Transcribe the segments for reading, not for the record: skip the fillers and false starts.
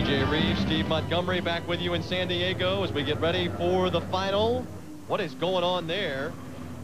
T.J. Reeves, Steve Montgomery back with you in San Diego as we get ready for the final. What is going on there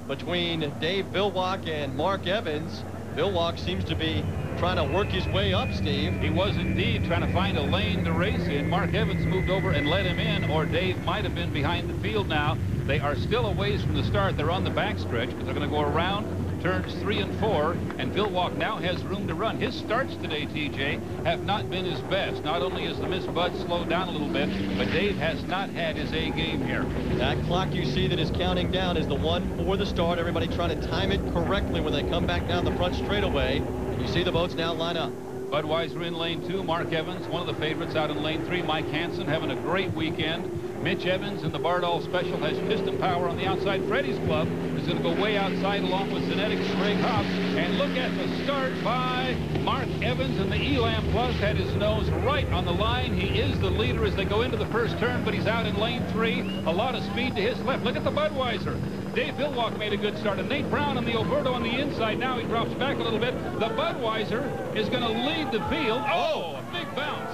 between Dave Villwock and Mark Evans? Villwock seems to be trying to work his way up, Steve. He was indeed trying to find a lane to race in. Mark Evans moved over and let him in, or Dave might have been behind the field now. They are still a ways from the start. They're on the backstretch, but they're going to go around turns 3 and 4, and Villwock now has room to run. His starts today, TJ, have not been his best. Not only has the Miss Bud slowed down a little bit, but Dave has not had his A game here. That clock you see that is counting down is the one for the start. Everybody trying to time it correctly when they come back down the front straightaway. And you see the boats now line up. Budweiser in lane 2, Mark Evans, one of the favorites out in lane 3. Mike Hansen having a great weekend. Mitch Evans in the Bardol Special has piston power on the outside. Freddie's Club is going to go way outside along with Zenetics, Greg Hopp. And look at the start by Mark Evans, and the Elam Plus had his nose right on the line. He is the leader as they go into the first turn, but he's out in lane 3. A lot of speed to his left. Look at the Budweiser. Dave Villwock made a good start, and Nate Brown on the Oberto on the inside. Now he drops back a little bit. The Budweiser is going to lead the field. Oh, a big bounce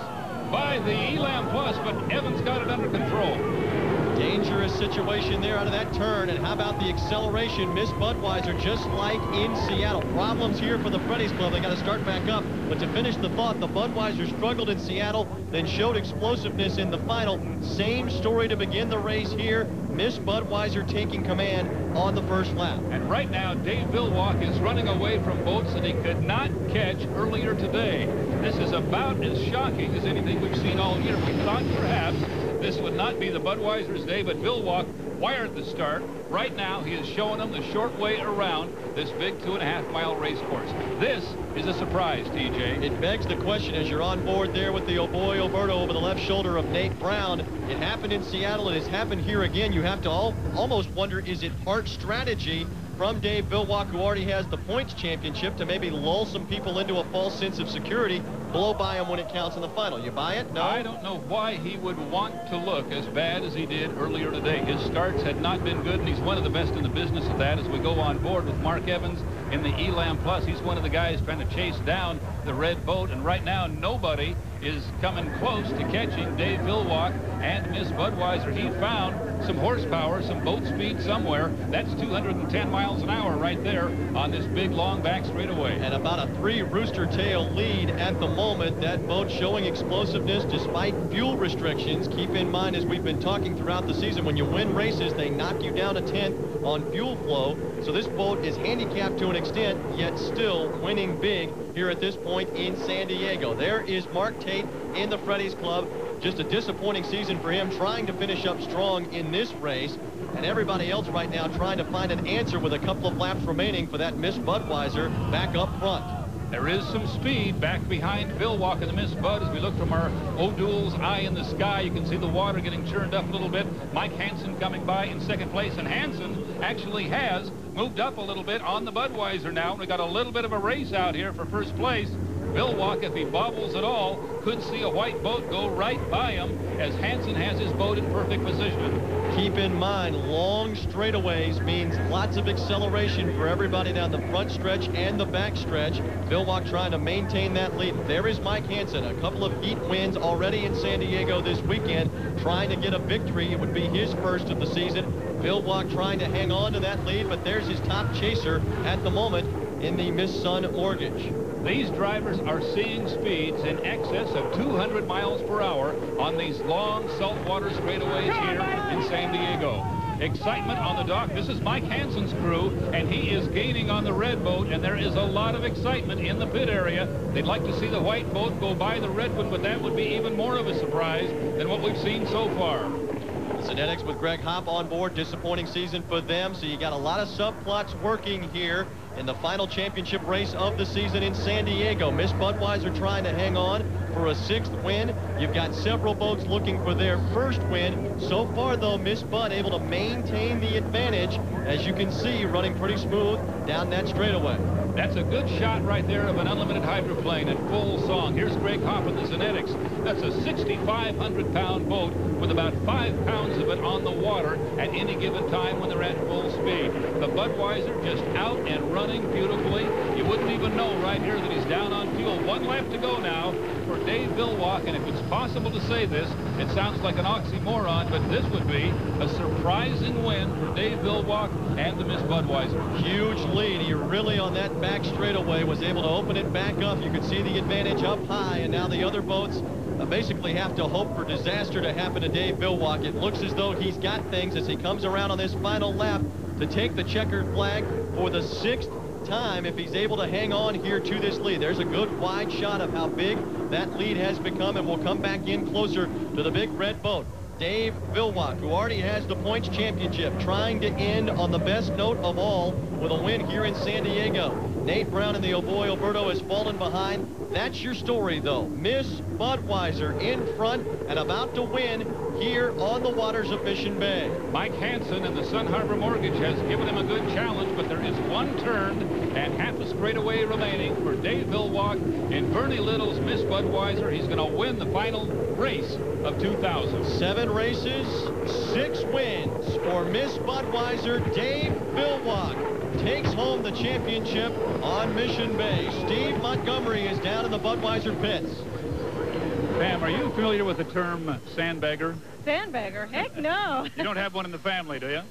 by the Elam Plus, but Evans got it under control. Dangerous situation there out of that turn. And how about the acceleration? Miss Budweiser, just like in Seattle. Problems here for the Freddy's Club. They got to start back up. But to finish the thought, the Budweiser struggled in Seattle, then showed explosiveness in the final. Same story to begin the race here. Miss Budweiser taking command on the first lap. And right now, Dave Villwock is running away from boats that he could not catch earlier today. This is about as shocking as anything we've seen all year. We thought perhaps this would not be the Budweiser's day, but Villwock wired the start. Right now, he is showing them the short way around this big 2.5-mile race course. This is a surprise, TJ. It begs the question as you're on board there with the Oboy Oberto over the left shoulder of Nate Brown. It happened in Seattle. It has happened here again. You have to almost wonder, is it part strategy from Dave Villwock, who already has the points championship, to maybe lull some people into a false sense of security, blow by him when it counts in the final? You buy it? No? I don't know why he would want to look as bad as he did earlier today. His starts had not been good, and he's one of the best in the business of that as we go on board with Mark Evans in the Elam Plus. He's one of the guys trying to chase down the red boat, and right now nobody is coming close to catching Dave Villwock and Miss Budweiser. He found some horsepower, some boat speed somewhere. That's 210 miles an hour right there on this big long back straightaway. And about a 3 rooster tail lead at the moment. That boat showing explosiveness despite fuel restrictions. Keep in mind, as we've been talking throughout the season, when you win races, they knock you down a 10th on fuel flow. So this boat is handicapped to an extent, yet still winning big here at this point in San Diego. There is Mark Tate in the Freddy's Club. Just a disappointing season for him, trying to finish up strong in this race. And everybody else right now trying to find an answer with a couple of laps remaining for that Miss Budweiser back up front. There is some speed back behind Villwock and the Miss Bud. As we look from our O'Doul's eye in the sky, you can see the water getting churned up a little bit. Mike Hansen coming by in second place, and Hansen actually has moved up a little bit on the Budweiser now. We got a little bit of a race out here for first place. Villwock, if he bobbles at all, could see a white boat go right by him as Hansen has his boat in perfect position. Keep in mind, long straightaways means lots of acceleration for everybody down the front stretch and the back stretch. Villwock trying to maintain that lead. There is Mike Hansen, a couple of heat wins already in San Diego this weekend, trying to get a victory. It would be his first of the season. Villwock trying to hang on to that lead, but there's his top chaser at the moment in the Miss Sun Mortgage. These drivers are seeing speeds in excess of 200 miles per hour on these long saltwater straightaways here in San Diego. Excitement on the dock. This is Mike Hansen's crew, and he is gaining on the red boat, and there is a lot of excitement in the pit area. They'd like to see the white boat go by the red one, but that would be even more of a surprise than what we've seen so far. Zenetics with Greg Hopp on board. Disappointing season for them, so you got a lot of subplots working here in the final championship race of the season in San Diego. Miss Budweiser trying to hang on for a 6th win. You've got several boats looking for their first win. So far, though, Miss Bud able to maintain the advantage, as you can see, running pretty smooth down that straightaway. That's a good shot right there of an unlimited hydroplane at full song. Here's Greg Hopp in the Zenetics. That's a 6,500-pound boat with about 5 pounds of it on the water at any given time when they're at full speed. The Budweiser just out and running beautifully. You wouldn't even know right here that he's down on fuel. 1 lap to go now. for Dave Villwock, and if it's possible to say this, it sounds like an oxymoron, but this would be a surprising win for Dave Villwock and the Miss Budweiser. Huge lead. He really on that back straightaway was able to open it back up. You could see the advantage up high, and now the other boats basically have to hope for disaster to happen to Dave Villwock. It looks as though he's got things as he comes around on this final lap to take the checkered flag for the 6th time if he's able to hang on here to this lead. There's a good wide shot of how big that lead has become, and we'll come back in closer to the big red boat. Dave Villwock, who already has the points championship, trying to end on the best note of all with a win here in San Diego. Nate Brown in the Oboy Alberto has fallen behind. That's your story, though. Miss Budweiser in front and about to win here on the waters of Mission Bay. Mike Hansen and the Sun Harbor Mortgage has given him a good challenge, but there is one turn and half a straightaway remaining for Dave Villwock in Bernie Little's Miss Budweiser. He's going to win the final race of 2000. 7 races, 6 wins for Miss Budweiser. Dave Villwock takes home the championship on Mission Bay. Steve Montgomery is down in the Budweiser pits. Pam, are you familiar with the term sandbagger? Sandbagger? Heck no. You don't have one in the family, do you?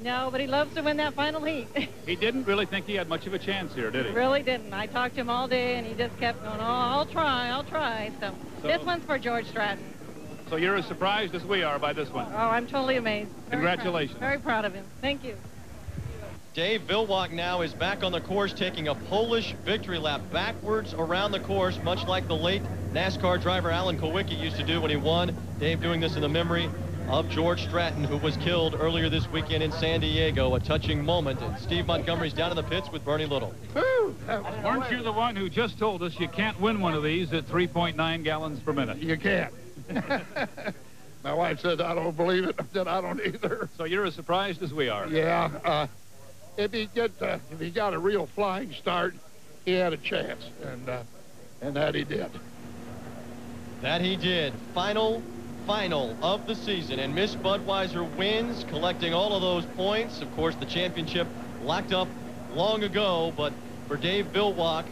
No, but he loves to win that final heat. He didn't really think he had much of a chance here, did he? Really didn't. I talked to him all day, and he just kept going, oh, I'll try. So this one's for George Stratton. So you're as surprised as we are by this one. Oh, I'm totally amazed. Congratulations. Very proud of him. Thank you. Dave Villwock now is back on the course, taking a Polish victory lap backwards around the course, much like the late NASCAR driver Alan Kulwicki used to do when he won. Dave doing this in the memory of George Stratton, who was killed earlier this weekend in San Diego. A touching moment. And Steve Montgomery's down in the pits with Bernie Little. Weren't you the one who just told us you can't win one of these at 3.9 gallons per minute? You can't. My wife said I don't believe it. I said I don't either. So you're as surprised as we are. Yeah. If he got a real flying start, he had a chance, and that he did. That he did. Final of the season, and Miss Budweiser wins, collecting all of those points. Of course, the championship locked up long ago, but for Dave Villwock,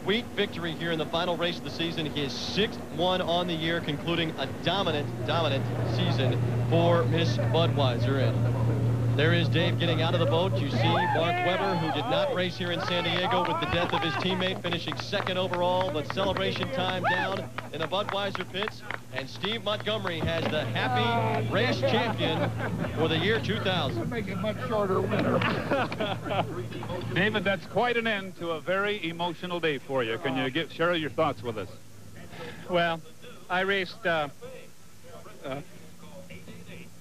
sweet victory here in the final race of the season. His 6th one on the year, concluding a dominant season for Miss Budweiser. And there is Dave getting out of the boat. You see Mark Webber, who did not race here in San Diego with the death of his teammate, finishing 2nd overall, but celebration time down in the Budweiser pits. And Steve Montgomery has the happy race champion for the year 2000. Make it much shorter winter. David, that's quite an end to a very emotional day for you. Can you share your thoughts with us? Well, I raced,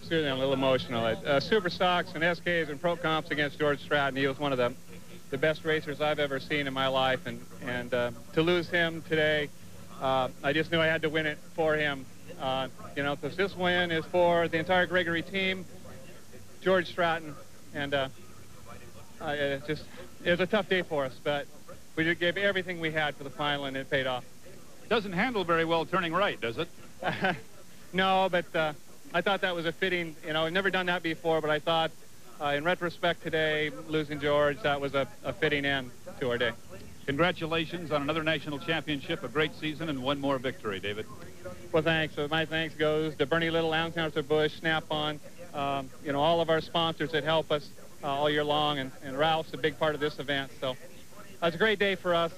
excuse me, I'm a little emotional, Super Stocks and SKs and Pro Comps against George Stratton. He was one of the best racers I've ever seen in my life, and to lose him today, I just knew I had to win it for him. You know, because this win is for the entire Gregory team, George Stratton, and it was a tough day for us, but we just gave everything we had for the final, and it paid off. Doesn't handle very well turning right, does it? No, but I thought that was a fitting, you know, I've never done that before, but I thought in retrospect today, losing George, that was a fitting end to our day. Congratulations on another national championship, a great season, and one more victory, David. Well, thanks. So my thanks goes to Bernie Little, Anheuser-Busch, Snap-on, you know, all of our sponsors that help us all year long, and Ralph's a big part of this event. So it's a great day for us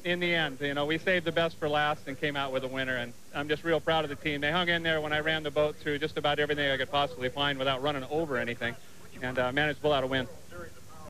in the end. You know, we saved the best for last and came out with a winner, and I'm just real proud of the team. They hung in there when I ran the boat through just about everything I could possibly find without running over anything, and managed to pull out a win.